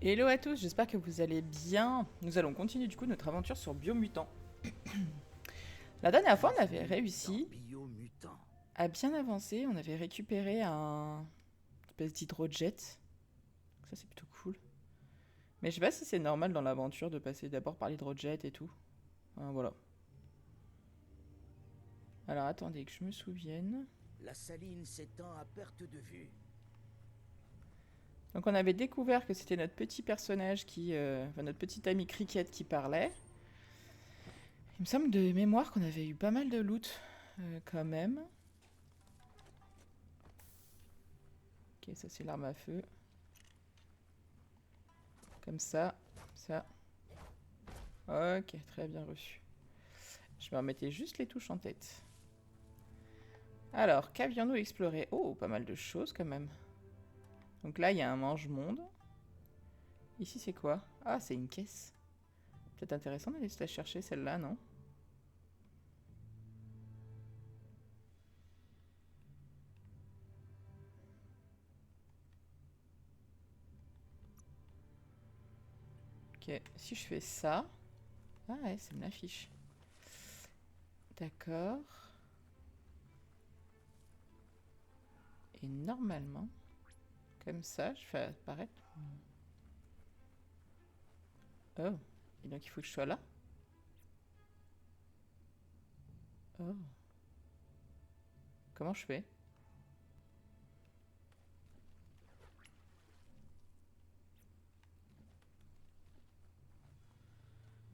Hello à tous, j'espère que vous allez bien. Nous allons continuer du coup notre aventure sur Biomutant. La dernière fois, on avait réussi Biomutant. à bien avancer. On avait récupéré un espèce d'hydrojet. Ça, c'est plutôt cool. Mais je sais pas si c'est normal dans l'aventure de passer d'abord par l'hydrojet et tout. Voilà. Alors attendez que je me souvienne. La saline s'étend à perte de vue. Donc on avait découvert que c'était notre petit personnage enfin, notre petit ami Cricket qui parlait. Il me semble de mémoire qu'on avait eu pas mal de loot quand même. Ok, ça c'est l'arme à feu. Comme ça, ça. Ok, très bien reçu. Je me remettais juste les touches en tête. Alors, qu'avions-nous exploré? Oh, pas mal de choses quand même. Donc là, il y a un mange-monde. Ici, c'est quoi? Ah, c'est une caisse. Peut-être intéressant d'aller se la chercher, celle-là, non? Ok, si je fais ça... Ah ouais, ça me l'affiche. D'accord. Et normalement, comme ça, je fais apparaître... Oh, et donc il faut que je sois là? Oh, comment je fais?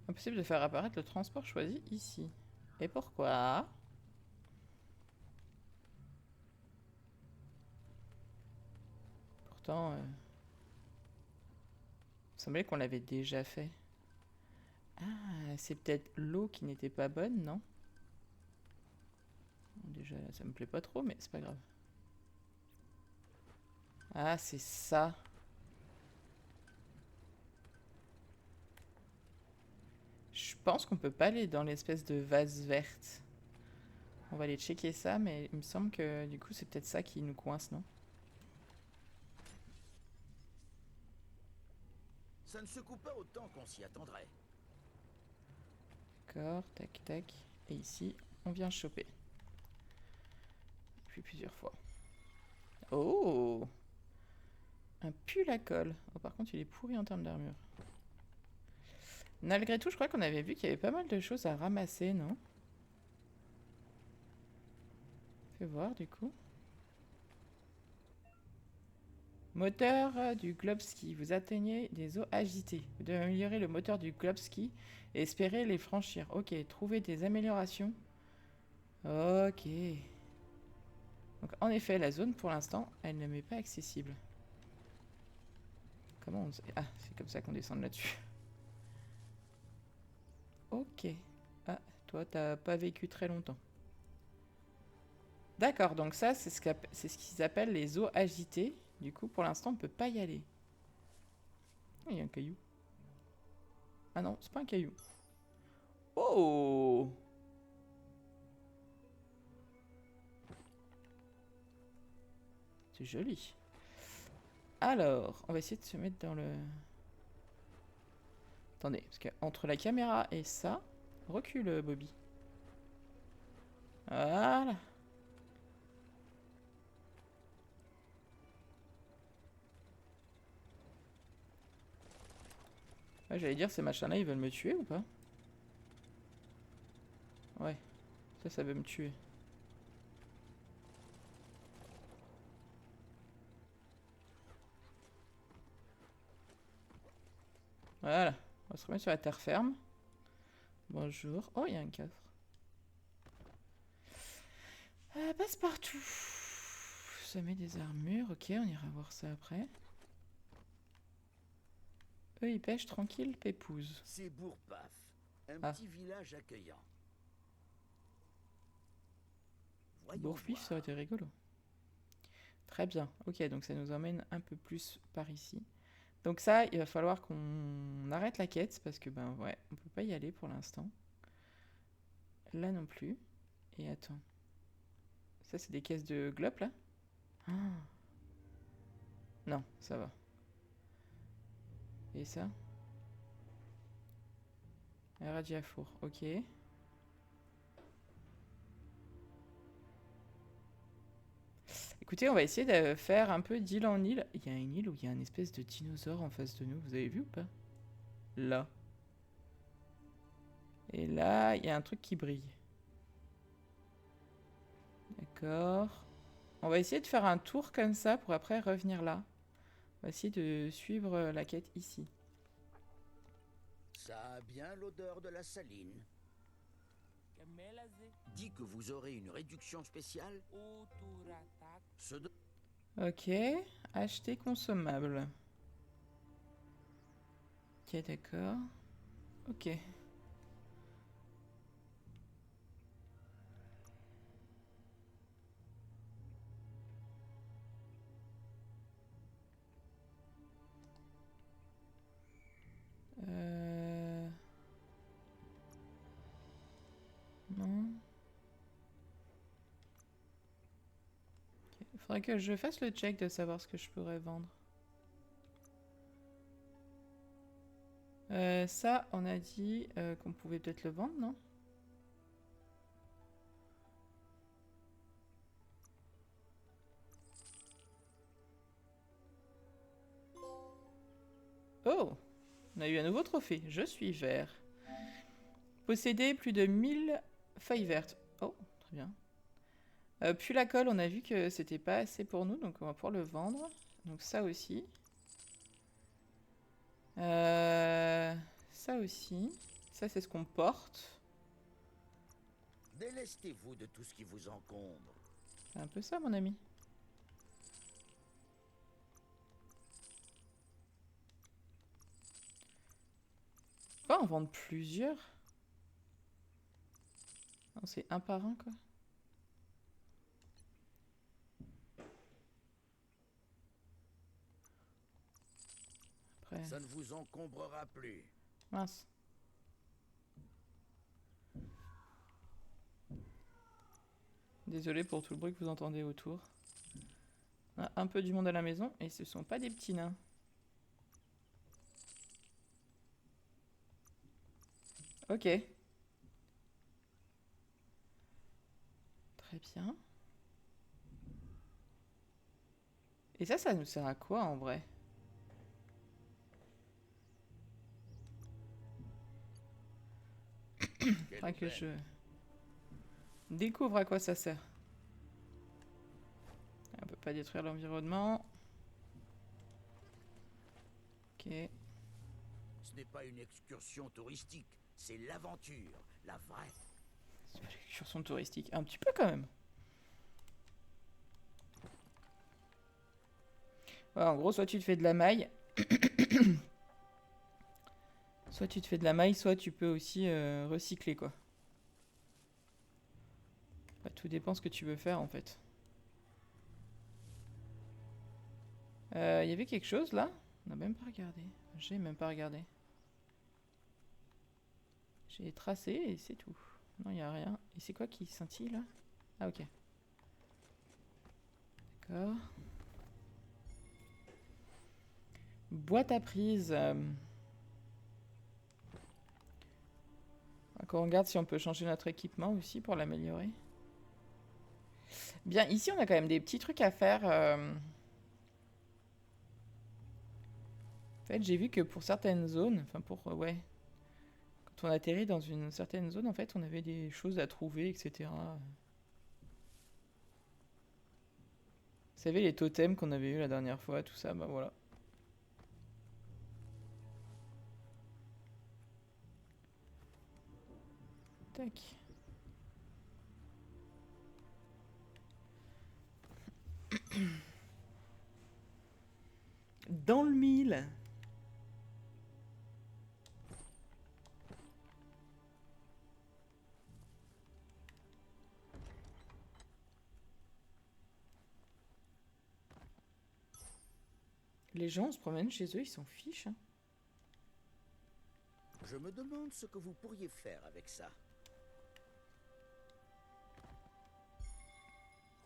Impossible de faire apparaître le transport choisi ici. Et pourquoi? Pourtant, il me semblait qu'on l'avait déjà fait. Ah, c'est peut-être l'eau qui n'était pas bonne, non? Déjà, ça me plaît pas trop, mais c'est pas grave. Ah, c'est ça. Je pense qu'on peut pas aller dans l'espèce de vase verte. On va aller checker ça, mais il me semble que du coup, c'est peut-être ça qui nous coince, non? Ça ne secoue pas autant qu'on s'y attendrait. D'accord, tac, tac. Et ici, on vient choper. Puis plusieurs fois. Oh! Un pull à colle. Oh, par contre, il est pourri en termes d'armure. Malgré tout, je crois qu'on avait vu qu'il y avait pas mal de choses à ramasser, non? Fais voir, du coup. Moteur du Globski. Vous atteignez des eaux agitées. Vous devez améliorer le moteur du Globski et espérer les franchir. Ok, trouver des améliorations. Ok. Donc en effet, la zone pour l'instant, elle ne m'est pas accessible. Comment on... Ah, c'est comme ça qu'on descend là-dessus. Ok. Ah, toi, t'as pas vécu très longtemps. D'accord, donc ça, c'est ce qu'ils appellent les eaux agitées. Du coup, pour l'instant, on peut pas y aller. Ah, il y a un caillou. Ah non, c'est pas un caillou. Oh! C'est joli. Alors, on va essayer de se mettre dans le... Attendez, parce que entre la caméra et ça... Recule, Bobby. Voilà. Ouais, j'allais dire, ces machins-là, ils veulent me tuer ou pas? Ouais, ça veut me tuer. Voilà. On va se remettre sur la terre ferme. Bonjour. Oh, il y a un coffre. Passe partout. Ça met des armures. Ok, on ira voir ça après. Eux, ils pêchent tranquille, pépouze. C'est Bourpaf, un Ah, petit village accueillant. Voyons Bourfif, ça aurait été voir. rigolo. Très bien. Ok, donc ça nous emmène un peu plus par ici. Donc ça, il va falloir qu'on arrête la quête parce que ben ouais, on peut pas y aller pour l'instant. Là non plus. Et attends. Ça, c'est des caisses de glop là? Ah, non, ça va. Et ça? Un radiafour, ok. Écoutez, on va essayer de faire un peu d'île en île. Il y a une île où il y a une espèce de dinosaure en face de nous. Vous avez vu ou pas? Là. Et là, il y a un truc qui brille. D'accord. On va essayer de faire un tour comme ça pour après revenir là. On va essayer de suivre la quête ici. Ça a bien l'odeur de la saline. Dit que vous aurez une réduction spéciale. Ce de... Ok. Acheter consommable. Ok, d'accord. Ok. Non. Il faudrait que je fasse le check de savoir ce que je pourrais vendre. Ça, on a dit qu'on pouvait peut-être le vendre, non? Oh! On a eu un nouveau trophée. Je suis vert. Posséder plus de 1000 feuilles vertes. Oh, très bien. Puis la colle, on a vu que c'était pas assez pour nous, donc on va pouvoir le vendre. Donc ça aussi. Ça aussi. Ça, c'est ce qu'on porte. Délestez-vous de tout ce qui vous encombre. C'est un peu ça, mon ami. On va en vendre plusieurs. Non, c'est un par un, quoi. Après... Ça ne vous encombrera plus. Mince. Désolé pour tout le bruit que vous entendez autour. On a un peu du monde à la maison et ce sont pas des petits nains. Ok. Très bien. Et ça nous sert à quoi en vrai? Faudrait que je découvre à quoi ça sert. On peut pas détruire l'environnement. Ok. Ce n'est pas une excursion touristique, c'est l'aventure, la vraie. C'est pas l'excursion touristique. Un petit peu quand même. Ouais, en gros, soit tu te fais de la maille. Soit tu te fais de la maille, soit tu peux aussi recycler, quoi. Bah, tout dépend ce que tu veux faire, en fait. Il y avait quelque chose, là? On n'a même pas regardé. J'ai même pas regardé. J'ai tracé et c'est tout. Non, il n'y a rien. Et c'est quoi qui scintille, là? Ah, ok. D'accord. Boîte à prise. Qu'on regarde si on peut changer notre équipement aussi pour l'améliorer. Bien, ici, on a quand même des petits trucs à faire. En fait, j'ai vu que pour certaines zones, enfin pour... ouais. Quand on atterrit dans une certaine zone, en fait, on avait des choses à trouver, etc. Vous savez, les totems qu'on avait eu la dernière fois, tout ça, bah voilà. Tac. Dans le mille. Les gens se promènent chez eux, ils s'en fichent. Hein. Je me demande ce que vous pourriez faire avec ça.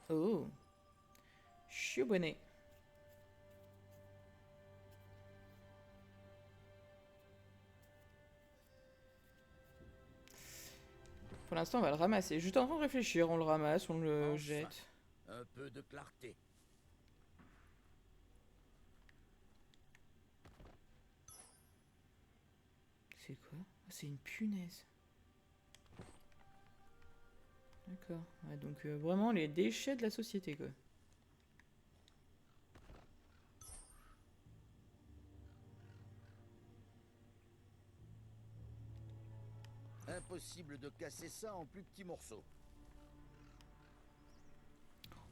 Oh. Je suis abonné. Pour l'instant, on va le ramasser. Juste en train de réfléchir, on le ramasse, on le Enfin, jette. un peu de clarté. C'est quoi? Ah, c'est une punaise. D'accord. Ouais, donc vraiment les déchets de la société, quoi. Impossible de casser ça en plus petits morceaux.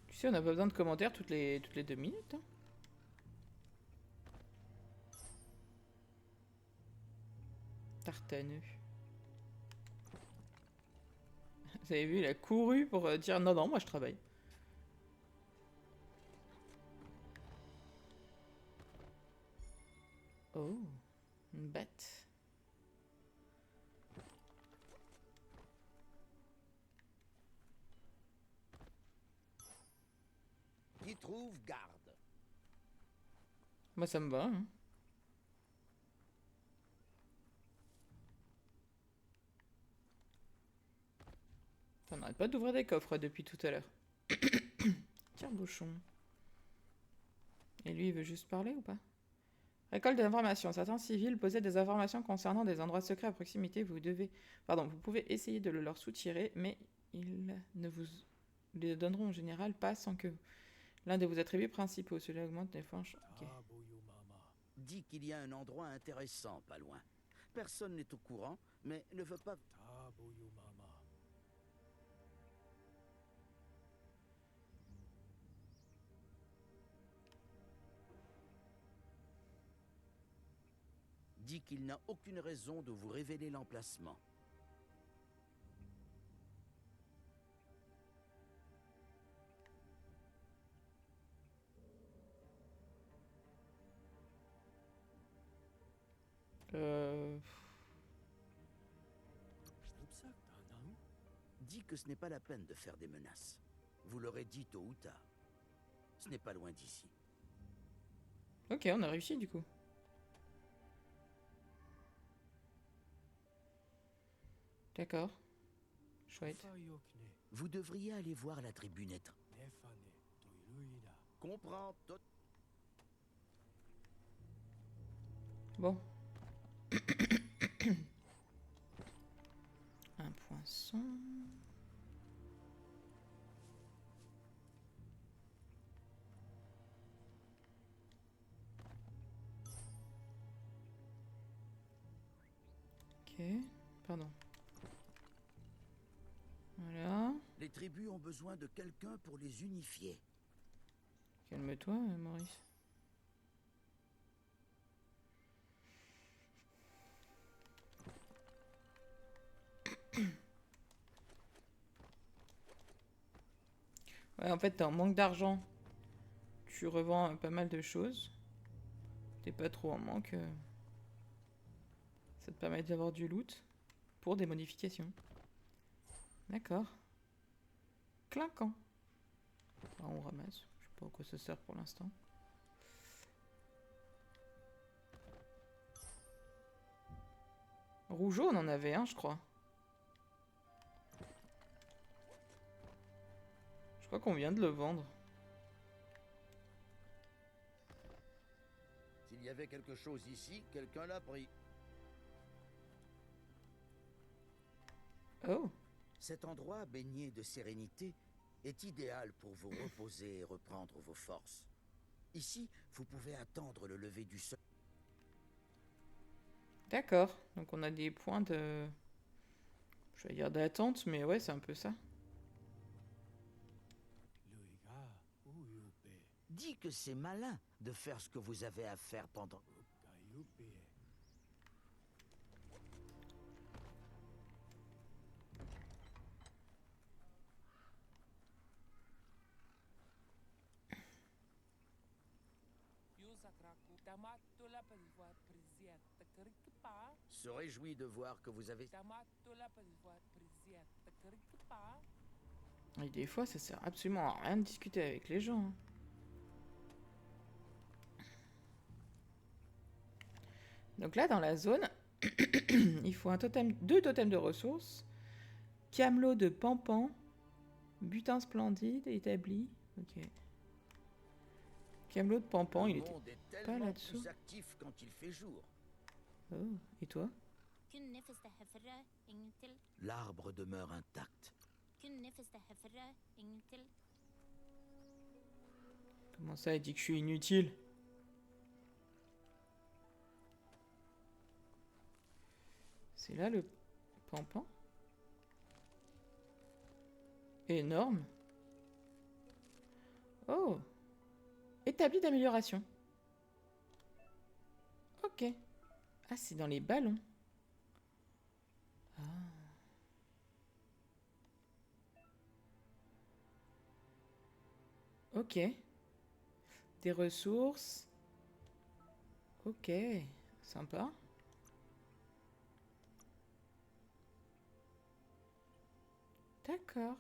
Tu sais, on n'a pas besoin de commentaires toutes les 2 minutes. Hein. Tartaneux. Vous avez vu, il a couru pour dire non, non, moi je travaille. Oh, une batte. Qui trouve, garde. Moi ça me va. Hein. On n'arrête pas d'ouvrir des coffres depuis tout à l'heure. Tire-bouchon. Et lui, il veut juste parler ou pas? Récolte des informations. Certains civils possèdent des informations concernant des endroits secrets à proximité. Vous pouvez essayer de le leur soutirer, mais ils ne vous les donneront en général pas sans que l'un de vos attributs principaux. Cela augmente des fois. Ok. Dit qu'il y a un endroit intéressant pas loin. Personne n'est au courant, mais ne veut pas... Dit qu'il n'a aucune raison de vous révéler l'emplacement. Euh... Dit que ce n'est pas la peine de faire des menaces. Vous l'aurez dit tôt ou tard. Ce n'est pas loin d'ici. Ok, on a réussi du coup. D'accord. Chouette. Vous devriez aller voir la tribune être. Comprends tot... Bon. Un poinçon. Ok. Pardon. Voilà. Les tribus ont besoin de quelqu'un pour les unifier. Calme-toi, Maurice. Ouais, en fait, t'es en manque d'argent. Tu revends pas mal de choses. T'es pas trop en manque. Ça te permet d'avoir du loot pour des modifications. D'accord. Clinquant. Ah, on ramasse. Je sais pas à quoi ça sert pour l'instant. Rougeau, on en avait un, je crois. Je crois qu'on vient de le vendre. S'il y avait quelque chose ici, quelqu'un l'a pris. Oh. Cet endroit baigné de sérénité est idéal pour vous reposer et reprendre vos forces. Ici, vous pouvez attendre le lever du soleil. D'accord. Donc on a des points de... Je vais dire d'attente, mais ouais, c'est un peu ça. Dis que c'est malin de faire ce que vous avez à faire pendant... Se réjouit de voir que vous avez... Et des fois, ça sert absolument à rien de discuter avec les gens. Hein. Donc là, dans la zone, il faut un totem, 2 totems de ressources Camelot de Pampan. Butin splendide établi. Ok. Camelot de Pampan, il Le était monde est pas tellement là-dessous. plus actif quand il fait jour. Oh, et toi? L'arbre demeure intact. Comment ça, elle dit que je suis inutile? C'est là le Pampan? Énorme. Oh. Établi d'amélioration. Ok. Ah, c'est dans les ballons. Ah. Ok. Des ressources. Ok. Sympa. D'accord.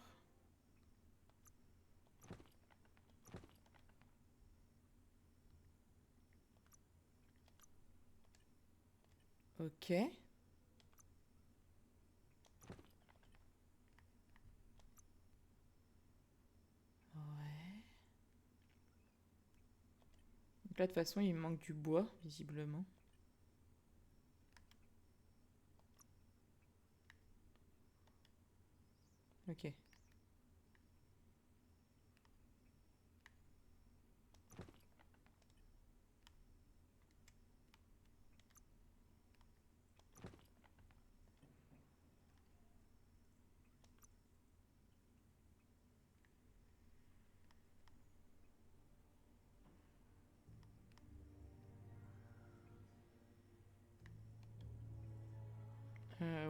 Ok. Ouais. Donc là, de toute façon, il me manque du bois, visiblement. Ok.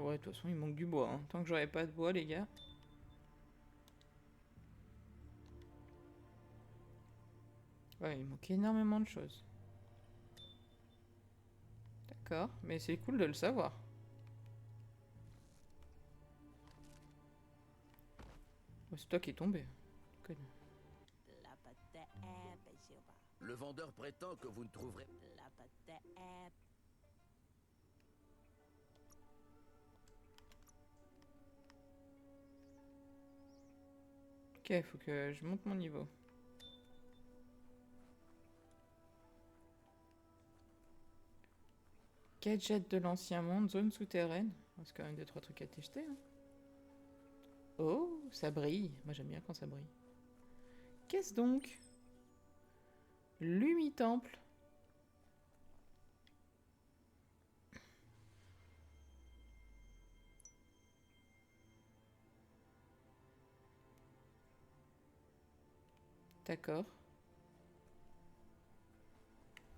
Ouais, de toute façon, il manque du bois, hein. Tant que j'aurai pas de bois, les gars. Ouais, il manque énormément de choses. D'accord, mais c'est cool de le savoir. Oh, c'est toi qui es tombé. Conne. Le vendeur prétend que vous ne trouverez... Ok, faut que je monte mon niveau. Gadget de l'ancien monde, zone souterraine. C'est quand même 2-3 trucs à tester. Hein. Oh, ça brille. Moi j'aime bien quand ça brille. Qu'est-ce donc? Lumi-temple. D'accord.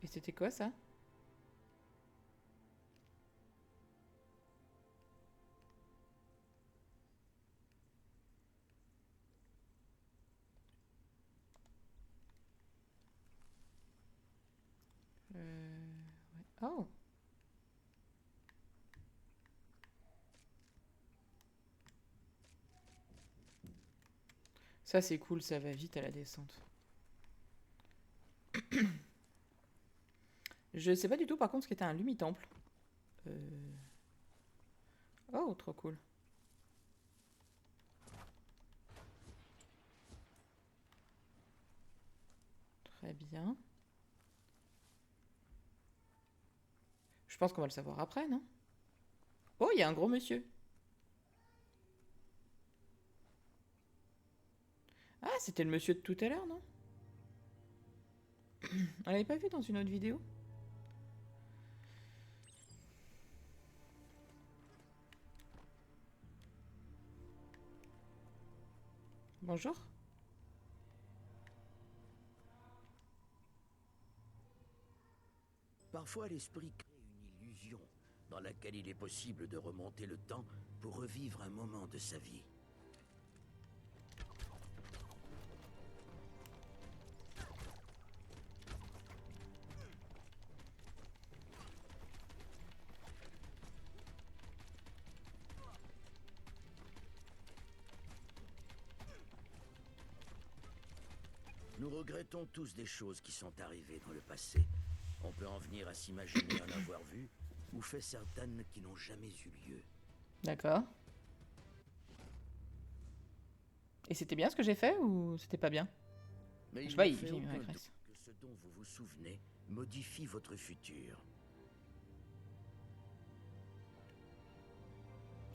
Et c'était quoi ça? Ouais. Oh. Ça c'est cool, ça va vite à la descente. Je sais pas du tout par contre ce qu'était un Lumi-temple. Oh, trop cool. Très bien. Je pense qu'on va le savoir après, non? Oh, il y a un gros monsieur. Ah, c'était le monsieur de tout à l'heure, non? On l'avait pas vu dans une autre vidéo? Bonjour. Parfois, l'esprit crée une illusion dans laquelle il est possible de remonter le temps pour revivre un moment de sa vie. Nous regrettons tous des choses qui sont arrivées dans le passé. On peut en venir à s'imaginer en avoir vu, ou fait certaines qui n'ont jamais eu lieu. D'accord. Et c'était bien ce que j'ai fait ou c'était pas bien? Mais Je sais il pas, ne il fait fait une aucun doute régresse. que ce dont vous vous souvenez modifie votre futur.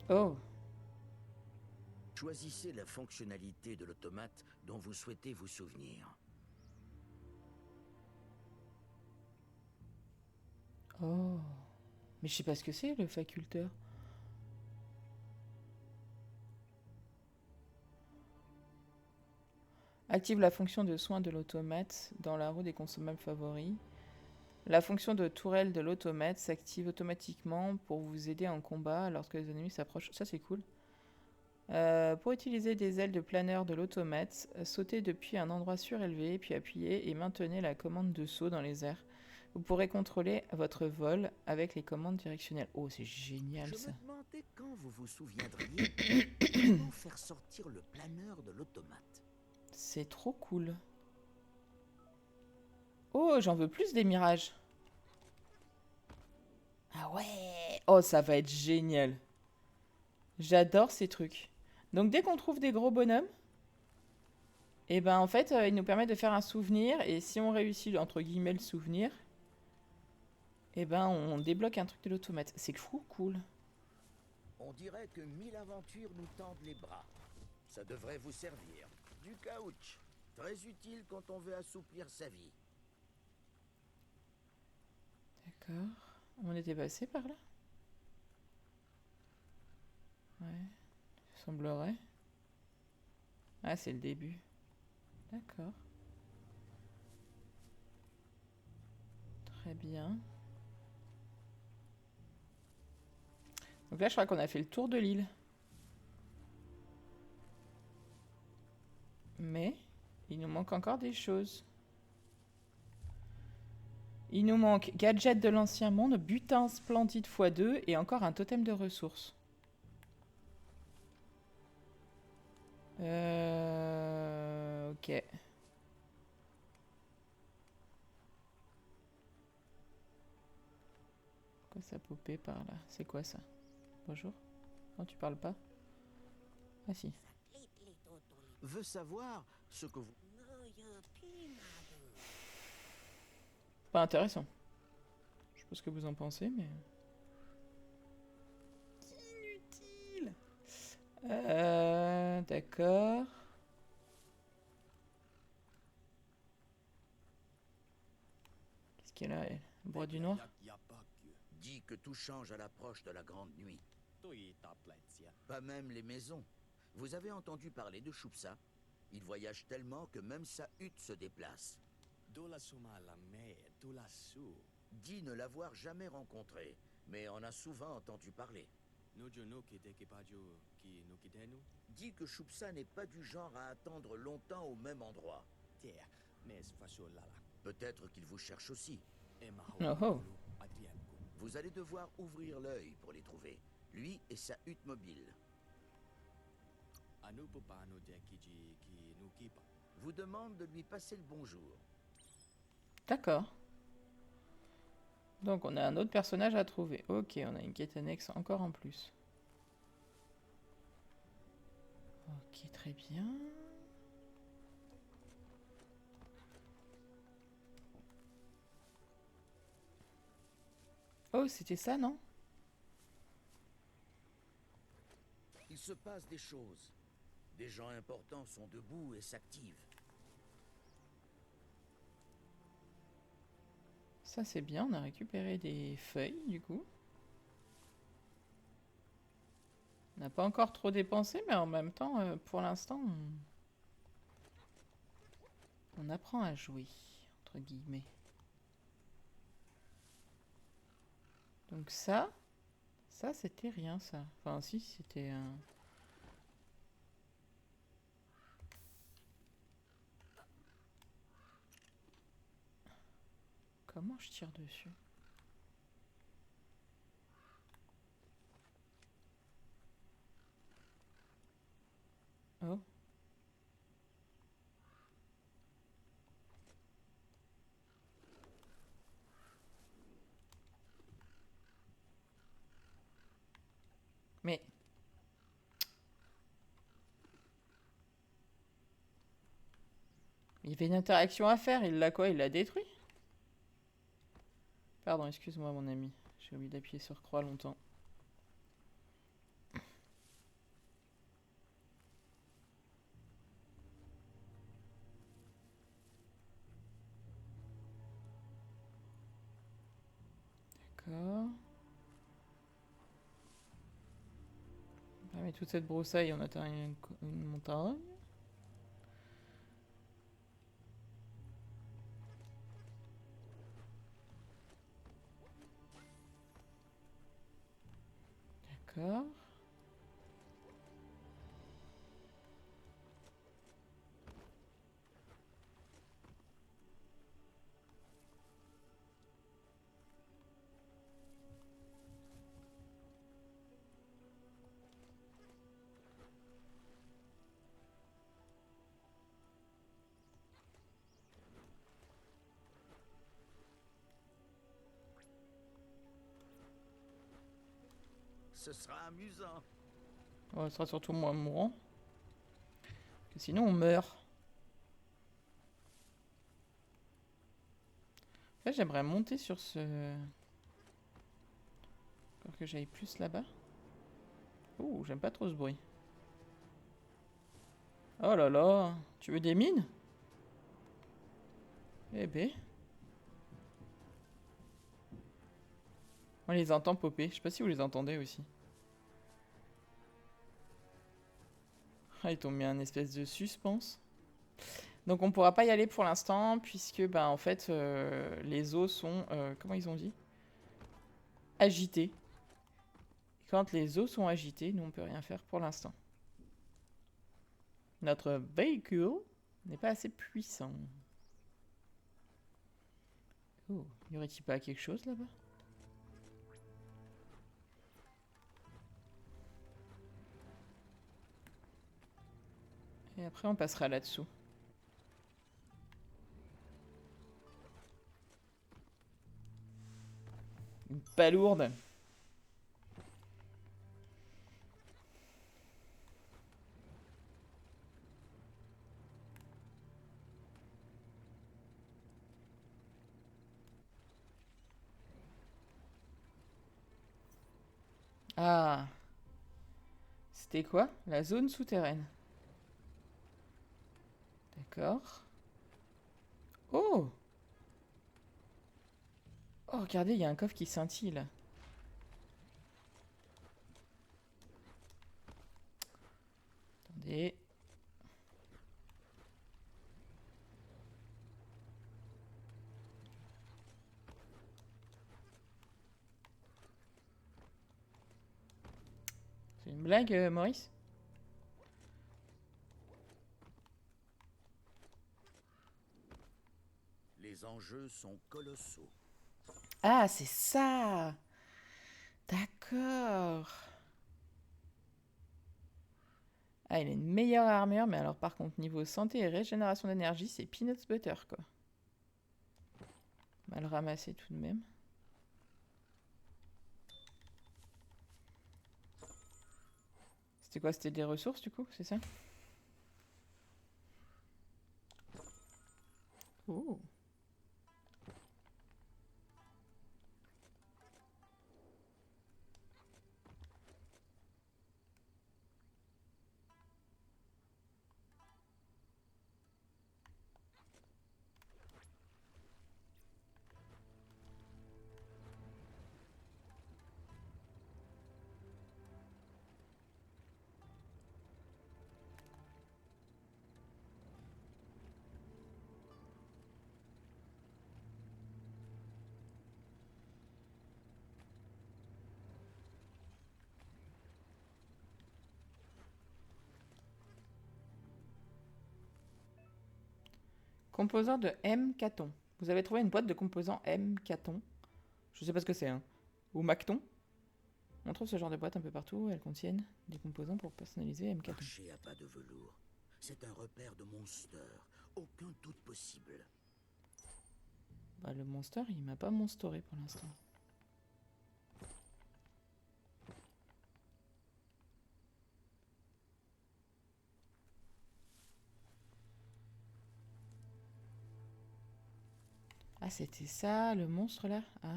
Oh. Choisissez la fonctionnalité de l'automate dont vous souhaitez vous souvenir. Oh. Mais je sais pas ce que c'est le faculteur. Active la fonction de soin de l'automate dans la roue des consommables favoris. La fonction de tourelle de l'automate s'active automatiquement pour vous aider en combat lorsque les ennemis s'approchent. Ça, c'est cool. Pour utiliser des ailes de planeur de l'automate, sautez depuis un endroit surélevé, puis appuyez et maintenez la commande de saut dans les airs. Vous pourrez contrôler votre vol avec les commandes directionnelles. Oh, c'est génial Je ça. me demandais quand vous vous souviendriez comment faire sortir le planeur de l'automate. C'est trop cool. Oh, j'en veux plus des mirages. Ah ouais. Oh, ça va être génial. J'adore ces trucs. Donc dès qu'on trouve des gros bonhommes, et ben en fait, ils nous permettent de faire un souvenir. Et si on réussit, entre guillemets, le souvenir, et ben on débloque un truc de l'automate. C'est fou, cool. On dirait que 1000 aventures nous tendent les bras. Ça devrait vous servir. Du caoutch, très utile quand on veut assouplir sa vie. D'accord. On était passé par là? Ouais, semblerait. Ah, c'est le début. D'accord. Très bien. Donc là, je crois qu'on a fait le tour de l'île. Mais il nous manque encore des choses. Il nous manque gadget de l'ancien monde, butin splendide x2 et encore un totem de ressources. Ok. Quoi ça popait par là? C'est quoi ça? Bonjour? Non, tu parles pas? Ah si. Veut savoir ce que vous... Pas intéressant. Je sais pas ce que vous en pensez, mais... Inutile. D'accord. Qu'est-ce qu'elle a, elle? Bois du noir? Dit que tout change à l'approche de la grande nuit. Pas même les maisons. Vous avez entendu parler de Choupsa? Il voyage tellement que même sa hutte se déplace. Dit ne l'avoir jamais rencontré, mais en a souvent entendu parler. Dit que Choupsa n'est pas du genre à attendre longtemps au même endroit. Peut-être qu'il vous cherche aussi. Oh oh. Vous allez devoir ouvrir l'œil pour les trouver. Lui et sa hutte mobile. Vous demande de lui passer le bonjour. D'accord. Donc on a un autre personnage à trouver. Ok, on a une quête annexe encore en plus. Ok, très bien. Oh, c'était ça, non? Il se passe des choses. Des gens importants sont debout et s'activent. Ça, c'est bien. On a récupéré des feuilles, du coup. On n'a pas encore trop dépensé, mais en même temps, pour l'instant, on apprend à jouer, entre guillemets. Donc ça c'était rien, ça. Enfin, si, c'était un... Comment je tire dessus? Oh. Mais... Il y avait une interaction à faire, il l'a quoi? Il l'a détruit? Pardon, excuse-moi mon ami. J'ai oublié d'appuyer sur croix longtemps. D'accord. Ah mais toute cette broussaille, on atteint une montagne. D'accord. Ce sera amusant. Oh, ce sera surtout moins mourant. Parce que sinon on meurt. Là j'aimerais monter sur ce... Pour que j'aille plus là-bas. Ouh, j'aime pas trop ce bruit. Oh là là, tu veux des mines? Eh ben. On les entend popper. Je sais pas si vous les entendez aussi. Ah, ils t'ont mis un espèce de suspense. Donc on pourra pas y aller pour l'instant puisque bah en fait les eaux sont comment ils ont dit? Agitées. Quand les eaux sont agitées, nous on peut rien faire pour l'instant. Notre véhicule n'est pas assez puissant. Oh, y aurait-il pas quelque chose là-bas? Et après on passera là-dessous. Une palourde. Ah, c'était quoi? La zone souterraine. D'accord. Oh! Oh, regardez, il y a un coffre qui scintille là. Attendez. C'est une blague, Maurice? Les enjeux sont colossaux. Ah, c'est ça! D'accord. Ah, il a une meilleure armure, mais alors par contre, niveau santé et régénération d'énergie, c'est peanuts butter, quoi. Mal ramassé tout de même. C'était quoi? C'était des ressources, du coup, c'est ça? Oh. Composant de M Caton. Vous avez trouvé une boîte de composants M Caton. Je sais pas ce que c'est, hein. Ou Macton. On trouve ce genre de boîte un peu partout. Elles contiennent des composants pour personnaliser M Caton. Marcher à pas de velours. C'est un repère de monster. Aucun doute possible. Bah, le monster, il m'a pas monsteré pour l'instant. c'était ça, le monstre là. Ah.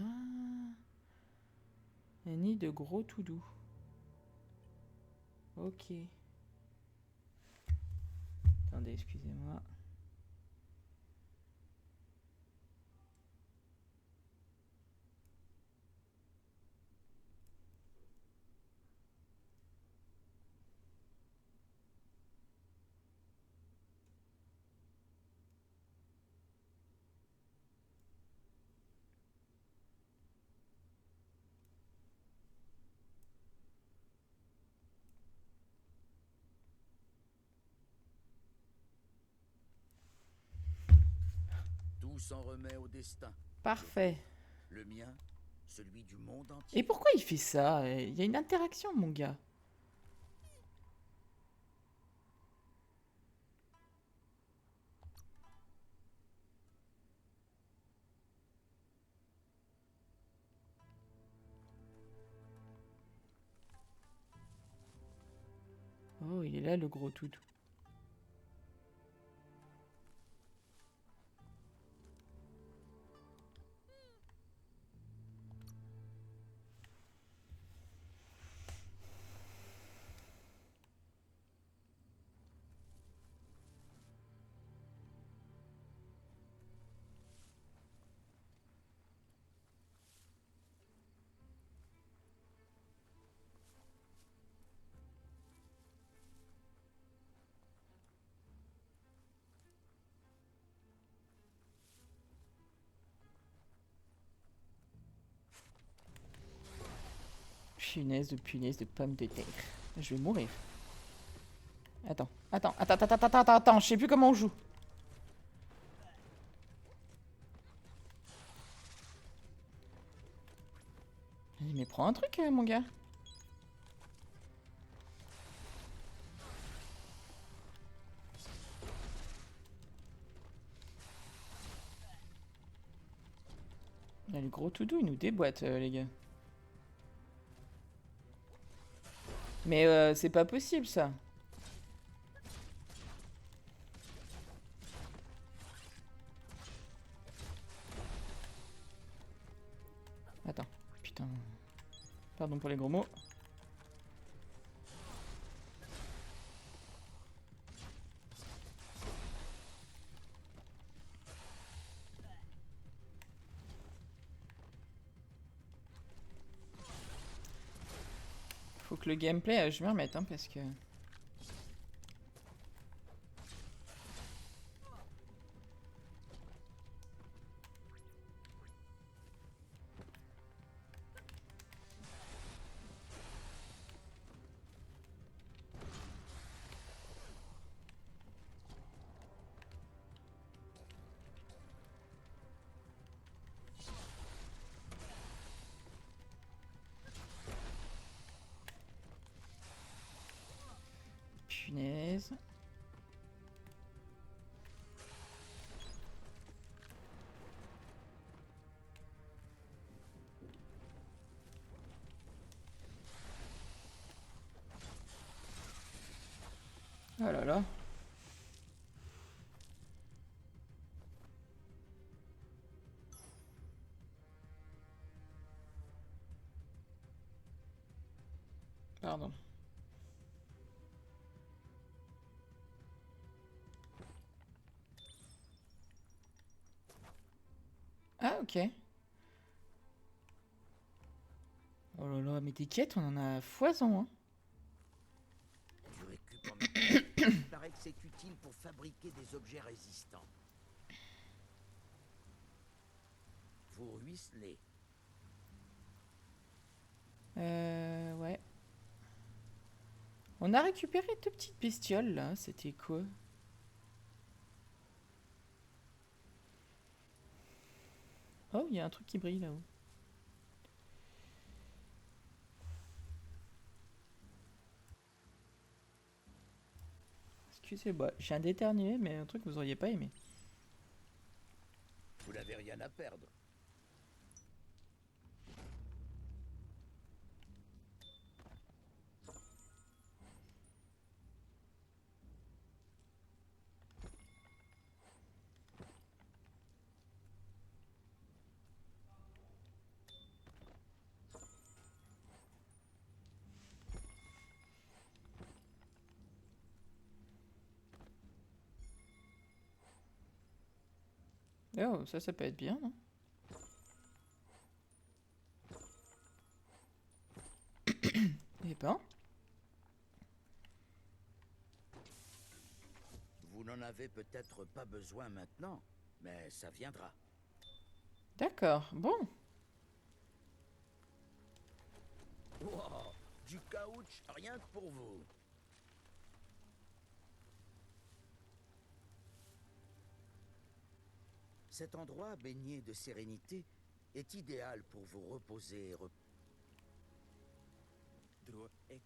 Un nid de gros tout doux. Ok. Attendez, excusez-moi. Tout s'en remet au destin. Parfait. Le mien, celui du monde entier. Et pourquoi il fait ça? Il y a une interaction, mon gars. Oh, il est là, le gros toutou. Punaise de pomme de terre. Je vais mourir. Attends, je sais plus comment on joue. Mais prends un truc, mon gars. Là, le gros tout doux, il nous déboîte, les gars. Mais c'est pas possible, ça. Attends, putain. Pardon pour les gros mots. Faut que le gameplay, je m'y remette, hein, parce que... Punaise. Oh là là. Pardon. Ah, ok. Oh là là, mais des quêtes, on en a foison, hein. Tu récupères en métal. Il paraît que c'est utile pour fabriquer des objets résistants. Vous ruisselez. Ouais. On a récupéré deux petites bestioles, là. C'était quoi? Oh, il y a un truc qui brille, là-haut. Excusez-moi, j'ai un d'éternuer, mais un truc que vous auriez pas aimé. Vous n'avez rien à perdre. Oh, ça peut être bien, non? Eh ben, Vous n'en avez peut-être pas besoin maintenant, mais ça viendra. d'accord. Bon. Wow, du caoutchouc, rien que pour vous. Cet endroit baigné de sérénité est idéal pour vous reposer et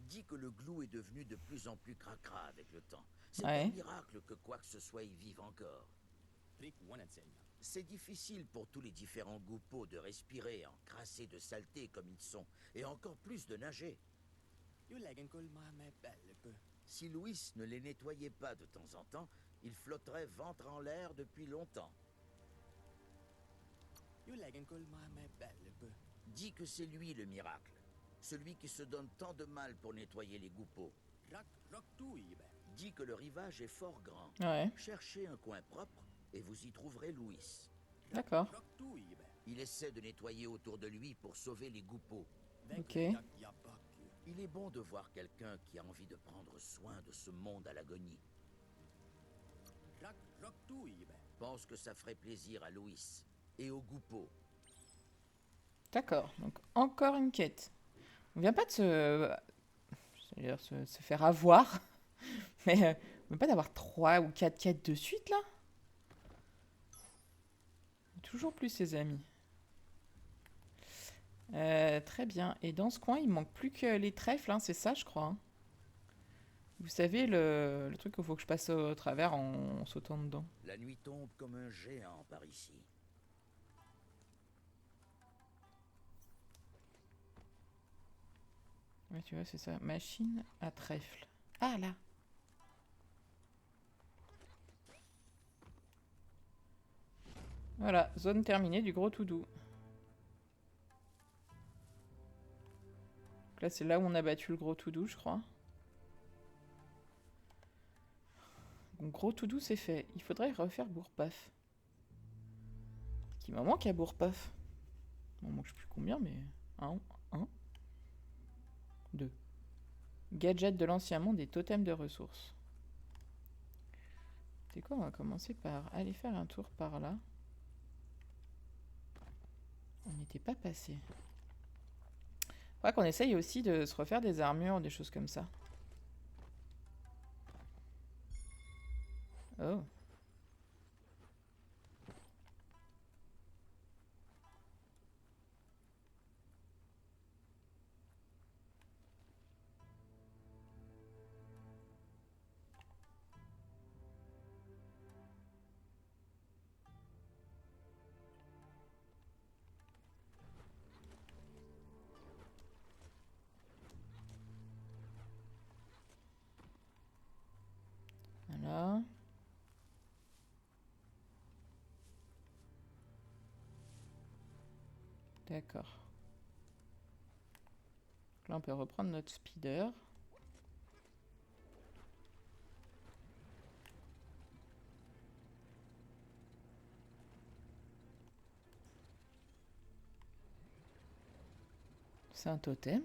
dit que le glou est devenu de plus en plus cracra avec le temps. C'est un Ouais. miracle que quoi que ce soit y vive encore. C'est difficile pour tous les différents goupeaux de respirer encrassés de saleté comme ils sont, et encore plus de nager. Si Louis ne les nettoyait pas de temps en temps, ils flotteraient ventre en l'air depuis longtemps. Dit que c'est lui le miracle, celui qui se donne tant de mal pour nettoyer les goupeaux. Dit que le rivage est fort grand. Ouais. Cherchez un coin propre et vous y trouverez Louis. D'accord. Il essaie de nettoyer autour de lui pour sauver les goupeaux. Ok. Il est bon de voir quelqu'un qui a envie de prendre soin de ce monde à l'agonie. Pense que ça ferait plaisir à Louis et aux goupeaux. D'accord. Donc, encore une quête. On vient pas de se faire avoir, mais on vient pas d'avoir 3 ou 4 quêtes de suite, là? Toujours plus, les amis. Très bien. Et dans ce coin, il manque plus que les trèfles, hein, c'est ça, je crois, hein. Vous savez, le truc qu'il faut que je passe au travers en sautant dedans. La nuit tombe comme un géant par ici. Ouais, tu vois, c'est ça. Machine à trèfle. Ah, là. Voilà, zone terminée du gros tout doux. Donc là, c'est là où on a battu le gros tout doux, je crois. Donc, gros tout doux, c'est fait. Il faudrait refaire Bourpaf. Qui m'en manque à Bourpaf. Il m'en manque je sais plus combien, mais... Un, 2. Gadget de l'ancien monde et totem de ressources. C'est quoi, on va commencer par aller faire un tour par là. On n'était pas passé. Faudra qu'on essaye aussi de se refaire des armures, des choses comme ça. Oh. Voilà. D'accord. Là, on peut reprendre notre speeder. C'est un totem.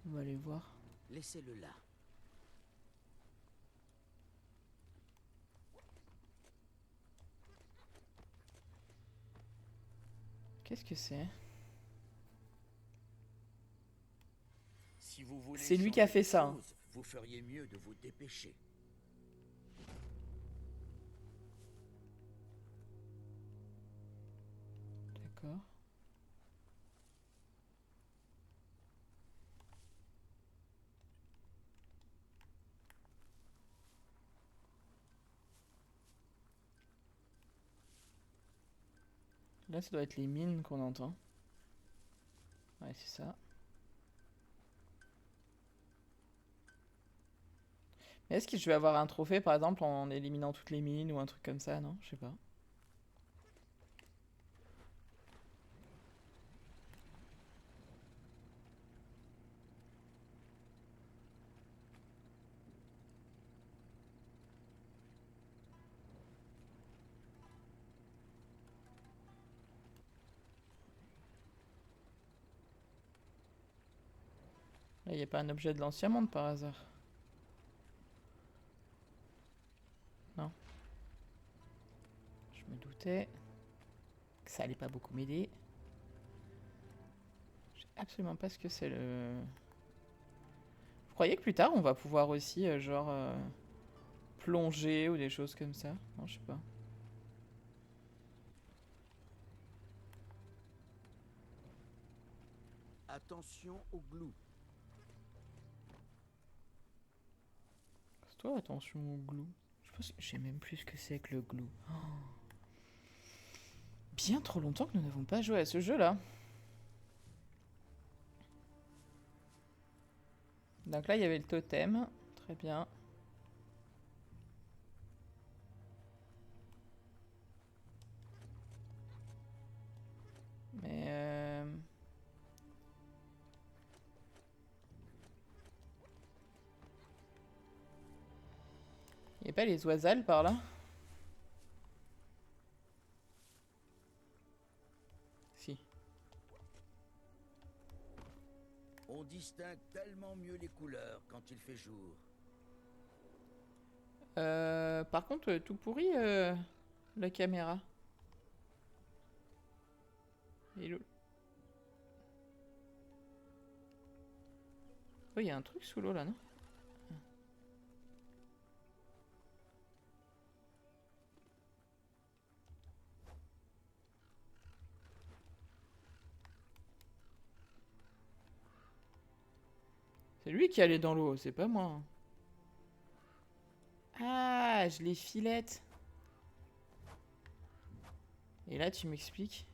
On va aller voir. Laissez-le là. Qu'est-ce que c'est? Si vous voulez C'est lui qui a changer fait les ça, hein. choses, vous feriez mieux de vous dépêcher. D'accord. Là, ça doit être les mines qu'on entend. Ouais, c'est ça. Mais est-ce que je vais avoir un trophée, par exemple, en éliminant toutes les mines ou un truc comme ça, non? Je sais pas. Là, il n'y a pas un objet de l'ancien monde par hasard? Non. Je me doutais que ça allait pas beaucoup m'aider. Je sais absolument pas ce que c'est le... Vous croyez que plus tard, on va pouvoir aussi, plonger ou des choses comme ça? Non, je sais pas. Attention au glou. C'est toi, attention au glue. Je pense que je sais même plus ce que c'est que le glue. Oh. Bien trop longtemps que nous n'avons pas joué à ce jeu-là. Donc là, il y avait le totem. Très bien. Mais... Il n'y a pas les oiselles par là? Si. On distingue tellement mieux les couleurs quand il fait jour. Par contre, tout pourri, la caméra. Hello. Oh, il y a un truc sous l'eau là, non? C'est lui qui allait dans l'eau, c'est pas moi. Ah, je les filette. Et là, tu m'expliques?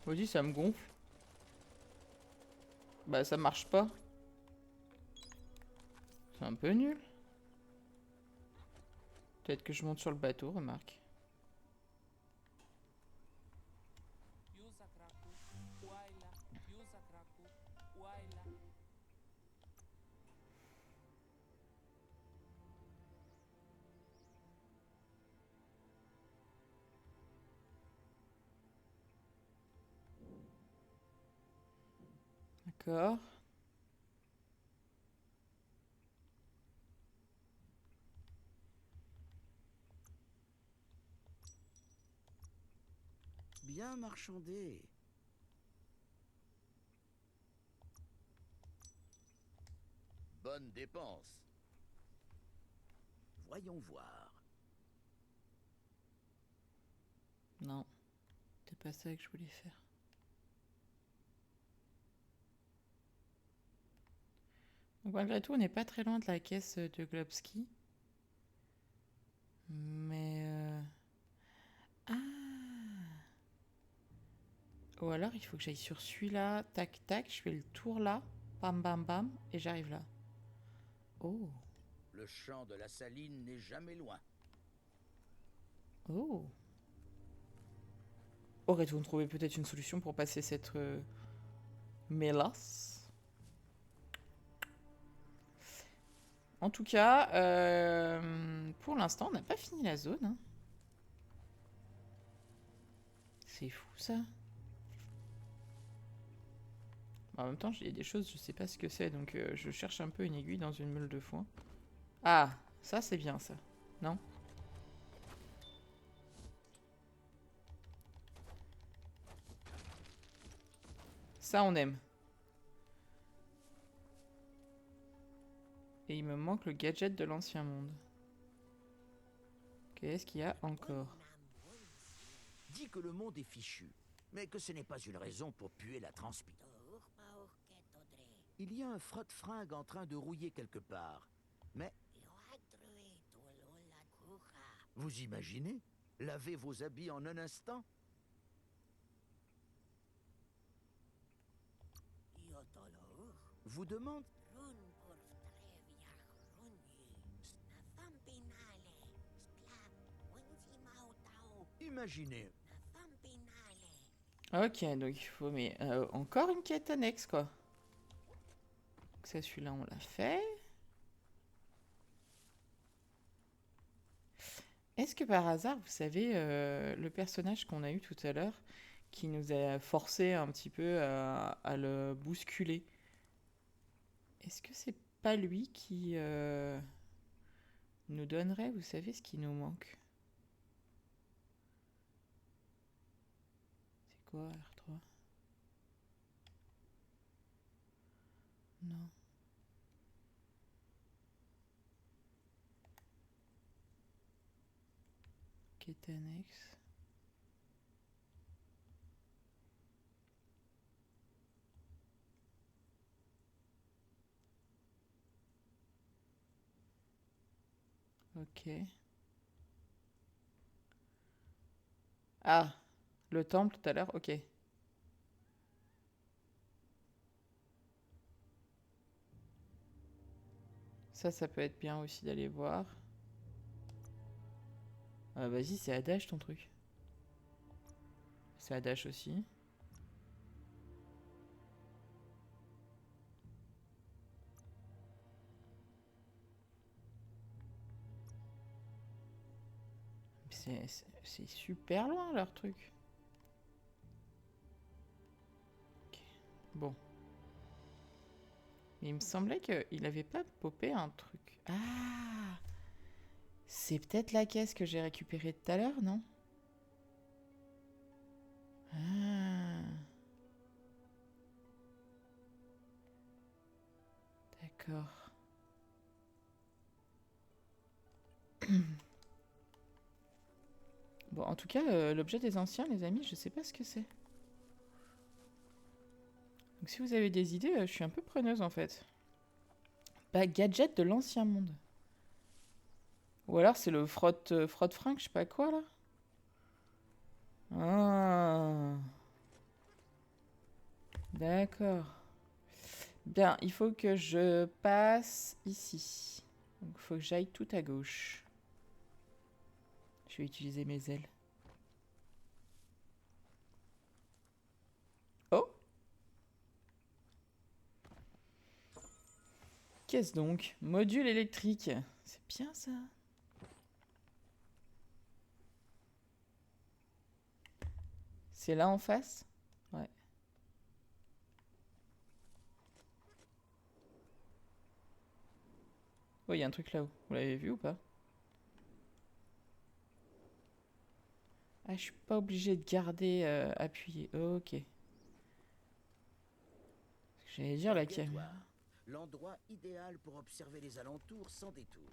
Vas-y, ça me gonfle. Bah, ça marche pas. C'est un peu nul. Peut-être que je monte sur le bateau, remarque. D'accord. Bien marchandé. Bonne dépense. Voyons voir. Non. C'est pas ça que je voulais faire. Donc malgré tout, on n'est pas très loin de la caisse de Globski. Mais... Ah! Ou alors, il faut que j'aille sur celui-là. Tac, tac. Je fais le tour là. Bam, bam, bam. Et j'arrive là. Oh. Le champ de la saline n'est jamais loin. Oh. Aurait-on trouvé peut-être une solution pour passer cette mélasse? En tout cas, pour l'instant, on n'a pas fini la zone. Hein. C'est fou, ça. En même temps, il y a des choses, je sais pas ce que c'est, donc je cherche un peu une aiguille dans une meule de foin. Ah, ça c'est bien, ça. Non? Ça, on aime. Et il me manque le gadget de l'ancien monde. Qu'est-ce qu'il y a encore? Dit que le monde est fichu, mais que ce n'est pas une raison pour puer la transpi. Il y a un frotte-fringue en train de rouiller quelque part. Mais... Vous imaginez? Laver vos habits en un instant? Vous demande... Imaginez. Ok, donc il faut... Mais encore une quête annexe, quoi. Donc ça, celui-là, on l'a fait. Est-ce que par hasard, vous savez, le personnage qu'on a eu tout à l'heure, qui nous a forcé un petit peu à le bousculer, est-ce que c'est pas lui qui nous donnerait, vous savez, ce qui nous manque? C'est quoi, R3? Non. Quête annexe. Ok. Ah, le temple tout à l'heure, ok. Ça peut être bien aussi d'aller voir. Ah, vas-y, c'est Adash ton truc. C'est Adash aussi. C'est super loin leur truc. Ok. Bon. Mais il me semblait qu'il avait pas popé un truc. Ah! C'est peut-être la caisse que j'ai récupérée tout à l'heure, non? Ah. D'accord. Bon, en tout cas, l'objet des anciens, les amis, je sais pas ce que c'est. Donc si vous avez des idées, je suis un peu preneuse en fait. Bah, gadget de l'ancien monde. Ou alors c'est le frotte-fringue, je sais pas quoi là. Ah. D'accord. Bien, il faut que je passe ici. Donc il faut que j'aille tout à gauche. Je vais utiliser mes ailes. Oh! Qu'est-ce donc? Module électrique. C'est bien ça. C'est là en face? Ouais. Oh, il y a un truc là-haut. Vous l'avez vu ou pas? Ah, je suis pas obligée de garder appuyé. Ok. J'allais dire la caméra. L'endroit idéal pour observer les alentours sans détour.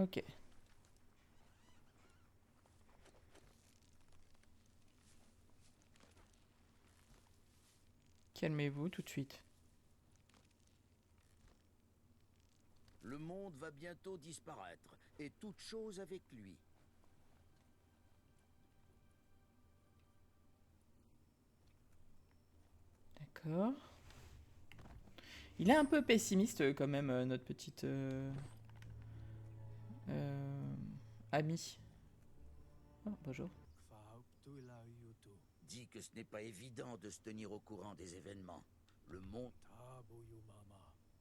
Ok. Calmez-vous tout de suite. Le monde va bientôt disparaître, et toute chose avec lui. D'accord. Il est un peu pessimiste quand même, notre petite amie. Oh, bonjour. Dit que ce n'est pas évident de se tenir au courant des événements. Le monde...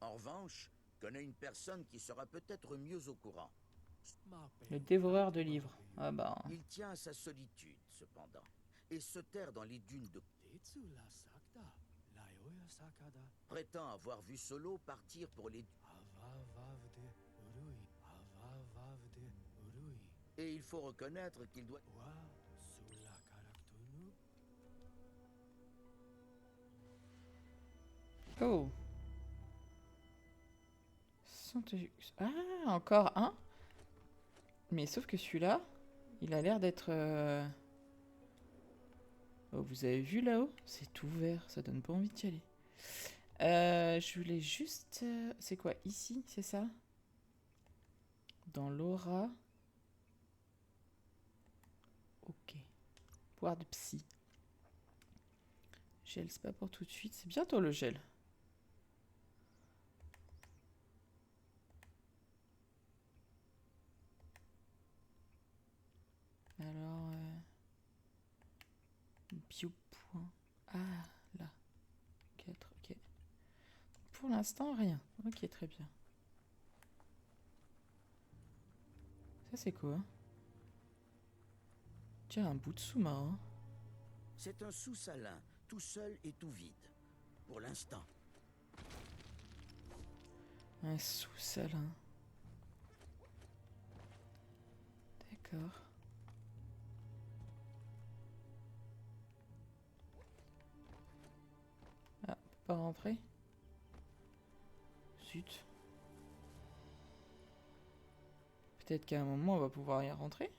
En revanche, connais une personne qui sera peut-être mieux au courant. Le dévoreur de livres. Ah bah... Il tient à sa solitude, cependant, et se terre dans les dunes de... Prétend avoir vu Solo partir pour les... Et il faut reconnaître qu'il doit... Oh. Ah, encore un. Mais sauf que celui-là, il a l'air d'être... Oh, vous avez vu là-haut? C'est tout vert, ça donne pas envie d'y aller. Je voulais juste... C'est quoi, ici, c'est ça? Dans l'aura. Ok. Pouvoir de psy. Gel, c'est pas pour tout de suite. C'est bientôt le gel. Alors... Biopoint. Ah, là. 4, ok. Pour l'instant, rien. Ok, très bien. Ça, c'est quoi? Tiens, un bout de sous-marin. C'est un sous-salin, tout seul et tout vide. Pour l'instant. Un sous-salin. D'accord. Ah, on peut pas rentrer? Zut. Peut-être qu'à un moment, on va pouvoir y rentrer.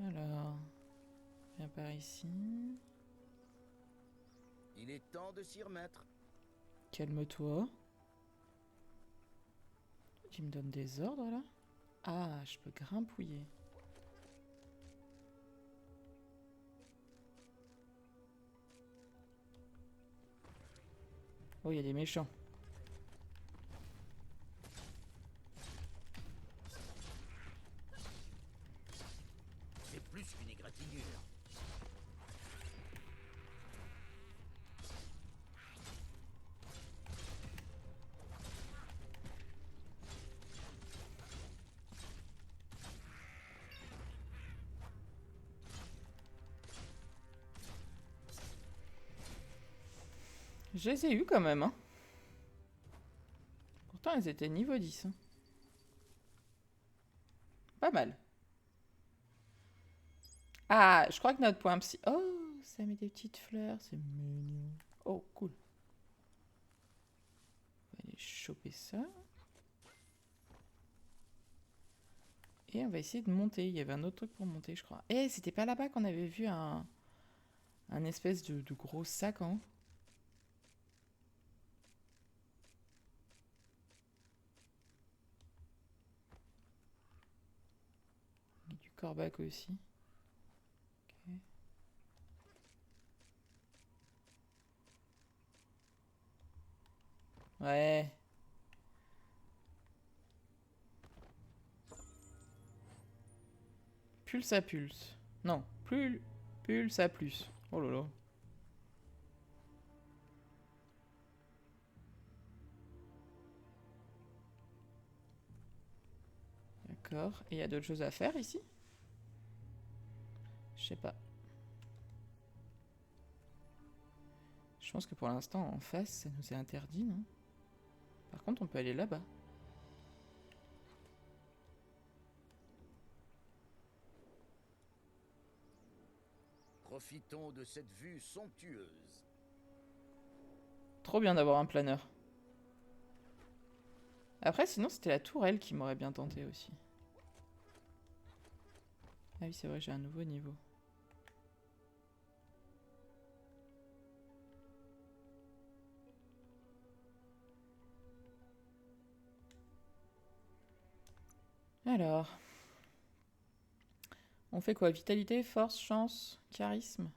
Alors, viens par ici. Il est temps de s'y remettre. Calme-toi. Tu me donnes des ordres, là? Ah, je peux grimpouiller. Oh, il y a des méchants. C'est plus qu'une égratignure. Je les ai eus quand même, hein. Pourtant, elles étaient niveau 10. Hein. Pas mal. Ah, je crois que notre point psy... Oh, ça met des petites fleurs, c'est mignon. Oh, cool. On va aller choper ça. Et on va essayer de monter. Il y avait un autre truc pour monter, je crois. Eh, c'était pas là-bas qu'on avait vu un espèce de gros sac en haut? Il y a du corbac aussi. Ok. Ouais. Pulse à pulse. Non, plus pulse à plus. Oh là là. D'accord. Et il y a d'autres choses à faire ici? Je sais pas. Je pense que pour l'instant, en face, ça nous est interdit, non? Par contre, on peut aller là-bas. Profitons de cette vue somptueuse. Trop bien d'avoir un planeur. Après, sinon, c'était la tourelle qui m'aurait bien tenté aussi. Ah oui, c'est vrai, j'ai un nouveau niveau. Alors... On fait quoi? Vitalité, force, chance, charisme?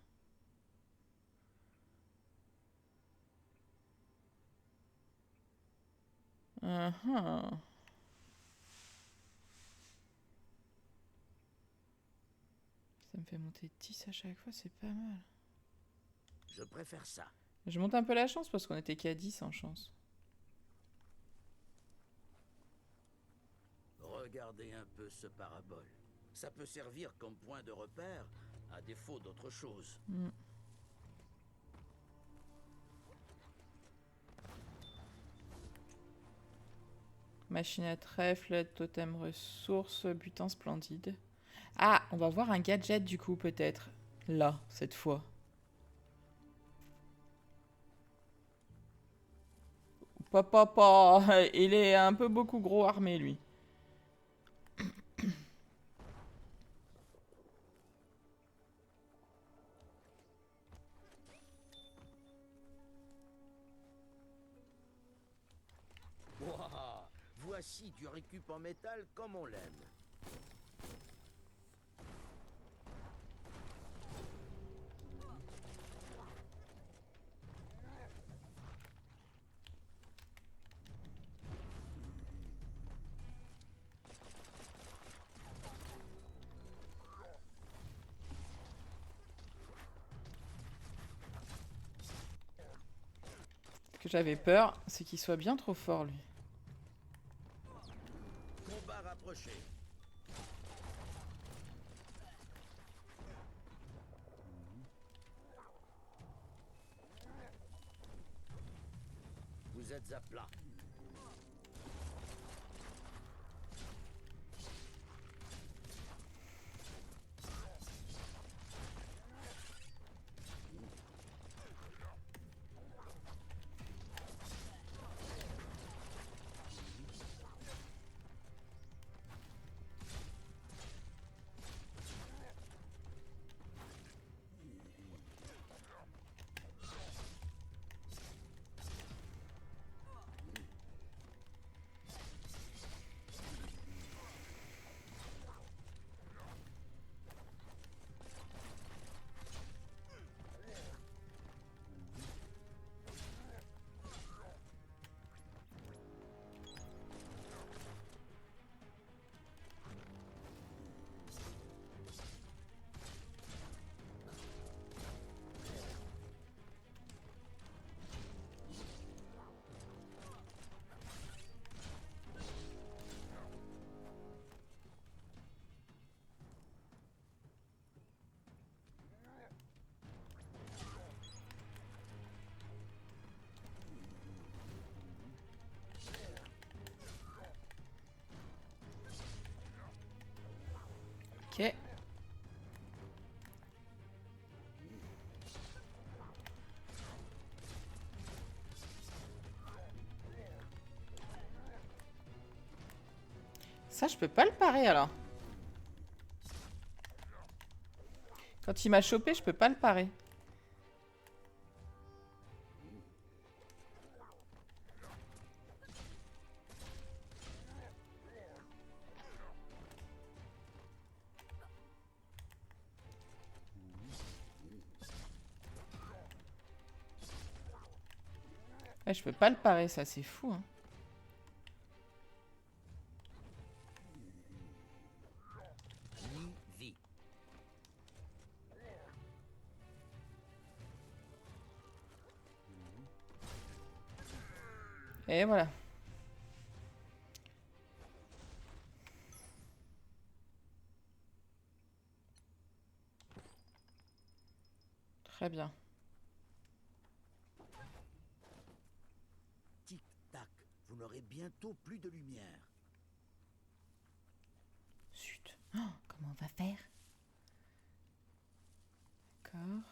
Ça me fait monter 10 à chaque fois, c'est pas mal. Je préfère ça. Je monte un peu la chance parce qu'on était qu'à 10 en chance. Regardez un peu ce parabole. Ça peut servir comme point de repère, à défaut d'autre chose. Machine à trèfle, totem ressources, butin splendide. Ah, on va voir un gadget du coup peut-être. Là, cette fois. Papa, il est un peu beaucoup gros armé lui. Wouah! Voici du récup en métal comme on l'aime. Ce que j'avais peur, c'est qu'il soit bien trop fort lui. Combat rapproché. Vous êtes à plat. Ok. Ça, je peux pas le parer alors. Quand il m'a chopé, je peux pas le parer. Ouais, je peux pas le parer, ça, c'est fou. Hein. Vie. Et voilà. Très bien. Tic-tac. Vous n'aurez bientôt plus de lumière. Chut. Oh, comment on va faire? D'accord.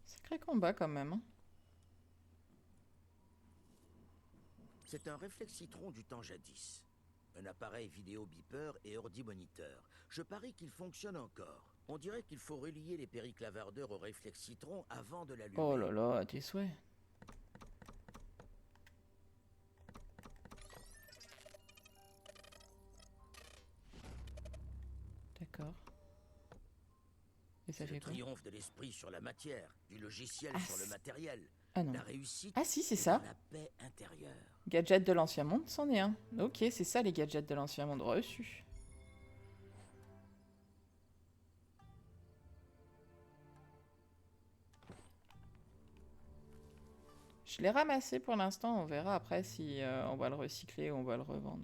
Sacré combat quand même. Hein. C'est un réflex-citron du temps jadis. Un appareil vidéo beeper et ordi-moniteur. Je parie qu'il fonctionne encore. On dirait qu'il faut relier les périclavardeurs au réflex-citron avant de l'allumer. Oh là là, à tes souhaits. D'accord. Et ça C'est fait le quoi? triomphe de l'esprit sur la matière, du logiciel sur le matériel. Ah non. La réussite Ah si, c'est et ça. la paix intérieure. Gadget de l'ancien monde, c'en est un. Ok, c'est ça les gadgets de l'ancien monde reçus. Je l'ai ramassé pour l'instant, on verra après si on va le recycler ou on va le revendre.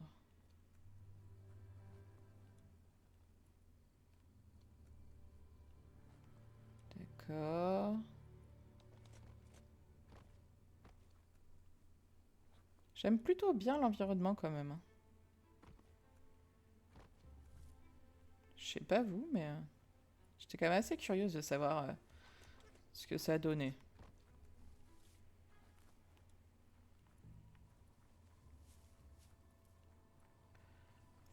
D'accord. J'aime plutôt bien l'environnement quand même. Je sais pas vous, mais j'étais quand même assez curieuse de savoir ce que ça a donné.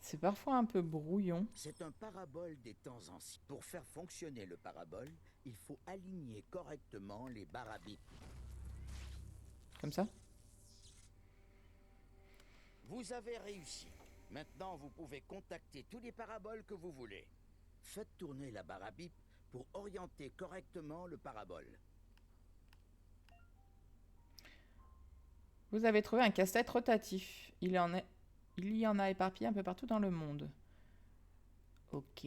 C'est parfois un peu brouillon. C'est un parabole des temps anciens. Pour faire fonctionner le parabole, il faut aligner correctement les barres à bip. Comme ça? Vous avez réussi. Maintenant, vous pouvez contacter tous les paraboles que vous voulez. Faites tourner la barre à bip pour orienter correctement le parabole. Vous avez trouvé un casse-tête rotatif. Il y en a éparpillé un peu partout dans le monde. Ok.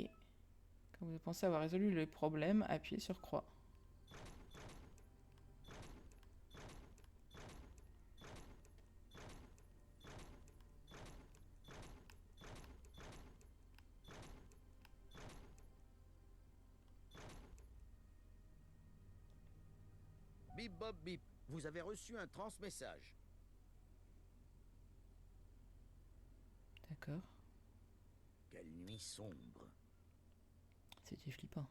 Quand vous pensez avoir résolu le problème, appuyez sur croix. Bip Bob Bip, vous avez reçu un transmessage. D'accord. Quelle nuit sombre. C'était flippant.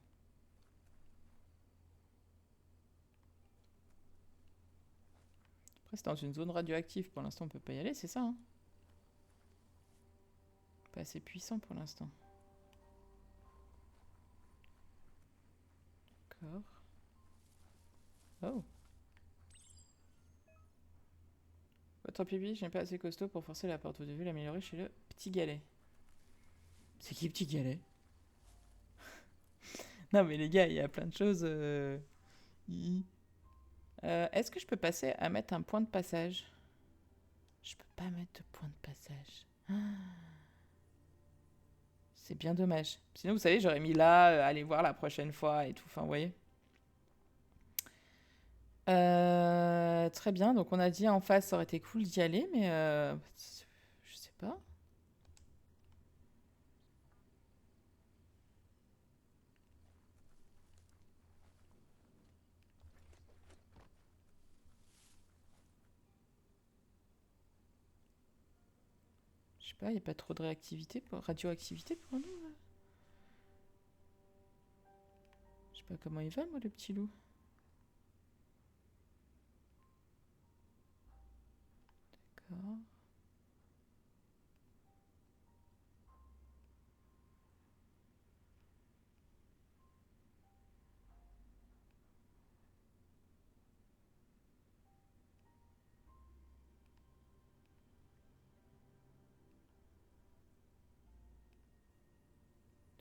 Après, c'est dans une zone radioactive. Pour l'instant, on peut pas y aller, c'est ça, hein? Pas assez puissant pour l'instant. D'accord. Oh. Votre pupille n'est pas assez costaud pour forcer la porte. Vous devez l'améliorer chez le petit galet. C'est qui petit galet? Non mais les gars, il y a plein de choses. Est-ce que je peux passer à mettre un point de passage? Je peux pas mettre de point de passage. C'est bien dommage. Sinon, vous savez, j'aurais mis là, aller voir la prochaine fois et tout. Enfin, vous voyez. Très bien. Donc, on a dit en face, ça aurait été cool d'y aller, mais je sais pas. Je sais pas, il n'y a pas trop de radioactivité pour nous, là. Je sais pas comment il va, moi, le petit loup. D'accord.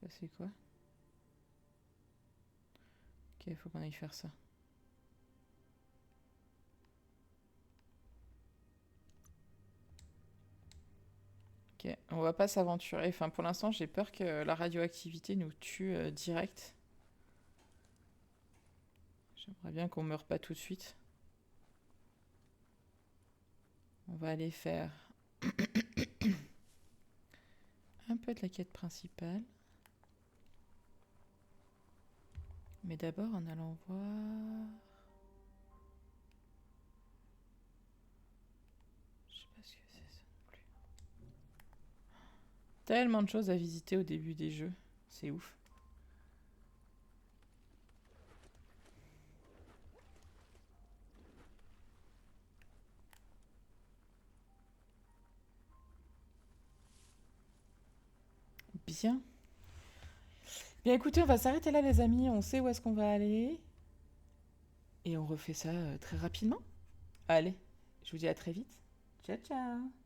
Ça, c'est quoi? Ok, il faut qu'on aille faire ça. Ok, on va pas s'aventurer. Enfin, pour l'instant, j'ai peur que la radioactivité nous tue direct. J'aimerais bien qu'on meure pas tout de suite. On va aller faire un peu de la quête principale. Mais d'abord, en allant voir... Je sais pas ce que c'est ça non plus. Tellement de choses à visiter au début des jeux. C'est ouf. Bien. Bien écoutez, on va s'arrêter là les amis. On sait où est-ce qu'on va aller. Et on refait ça très rapidement. Allez, je vous dis à très vite. Ciao ciao.